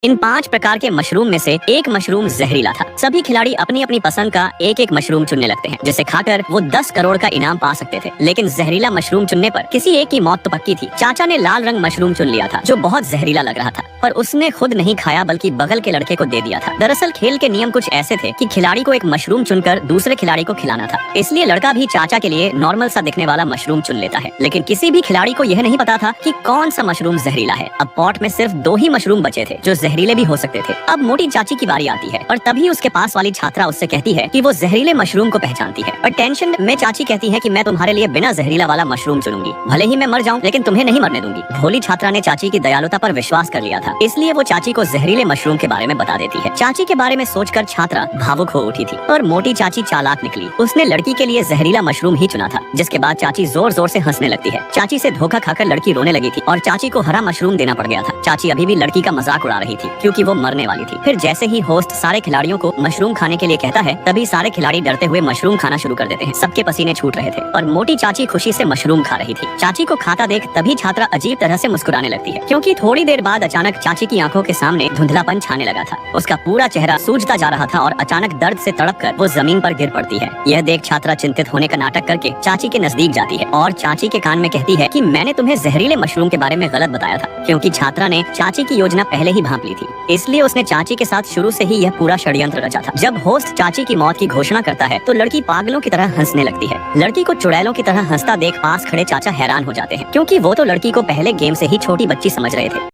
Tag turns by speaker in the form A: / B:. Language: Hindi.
A: इन 5 प्रकार के मशरूम में से एक मशरूम जहरीला था। सभी खिलाड़ी अपनी अपनी पसंद का एक एक मशरूम चुनने लगते हैं, जिसे खाकर वो 10 करोड़ का इनाम पा सकते थे। लेकिन जहरीला मशरूम चुनने पर किसी एक की मौत तो पक्की थी। चाचा ने लाल रंग मशरूम चुन लिया था, जो बहुत जहरीला लग रहा था, पर उसने खुद नहीं खाया बल्कि बगल के लड़के को दे दिया था। दरअसल खेल के नियम कुछ ऐसे थे कि खिलाड़ी को एक मशरूम चुनकर दूसरे खिलाड़ी को खिलाना था। इसलिए लड़का भी चाचा के लिए नॉर्मल सा दिखने वाला मशरूम चुन लेता है। लेकिन किसी भी खिलाड़ी को यह नहीं पता था कि कौन सा मशरूम जहरीला है। अब पॉट में सिर्फ 2 ही मशरूम बचे थे जो जहरीले भी हो सकते थे। अब मोटी चाची की बारी आती है और तभी उसके पास वाली छात्रा उससे कहती है कि वो जहरीले मशरूम को पहचानती है। और टेंशन में चाची कहती है कि मैं तुम्हारे लिए बिना जहरीला वाला मशरूम चुनूंगी, भले ही मैं मर जाऊं लेकिन तुम्हें नहीं मरने दूंगी। भोली छात्रा ने चाची की दयालुता पर विश्वास कर लिया था, इसलिए वो चाची को जहरीले मशरूम के बारे में बता देती है। चाची के बारे में सोचकर छात्रा भावुक हो उठी थी और मोटी चाची चालाक निकली। उसने लड़की के लिए जहरीला मशरूम ही चुना था, जिसके बाद चाची जोर जोर से हंसने लगती है। चाची से धोखा खाकर लड़की रोने लगी थी और चाची को हरा मशरूम देना पड़ गया था। चाची अभी भी लड़की का मजाक उड़ा रही थी क्योंकि वो मरने वाली थी। फिर जैसे ही होस्ट सारे खिलाड़ियों को मशरूम खाने के लिए कहता है, तभी सारे खिलाड़ी डरते हुए मशरूम खाना शुरू कर देते हैं। सबके पसीने छूट रहे थे और मोटी चाची खुशी से मशरूम खा रही थी। चाची को खाता देख तभी छात्रा अजीब तरह से मुस्कुराने लगती है, क्योंकि थोड़ी देर बाद अचानक चाची की आंखों के सामने धुंधलापन छाने लगा था। उसका पूरा चेहरा सूजता जा रहा था और अचानक दर्द से तड़पकर वो जमीन पर गिर पड़ती है। यह देख छात्रा चिंतित होने का नाटक करके चाची के नजदीक जाती है और चाची के कान में कहती है कि मैंने तुम्हें जहरीले मशरूम के बारे में गलत बताया था, क्योंकि छात्रा ने चाची की योजना पहले ही भांप ली थी। इसलिए उसने चाची के साथ शुरू से ही यह पूरा षड्यंत्र रचा था। जब होस्ट चाची की मौत की घोषणा करता है तो लड़की पागलों की तरह हंसने लगती है। लड़की को चुड़ैलों की तरह हंसता देख पास खड़े चाचा हैरान हो जाते हैं, क्योंकि वो तो लड़की को पहले गेम से ही छोटी बच्ची समझ रहे थे।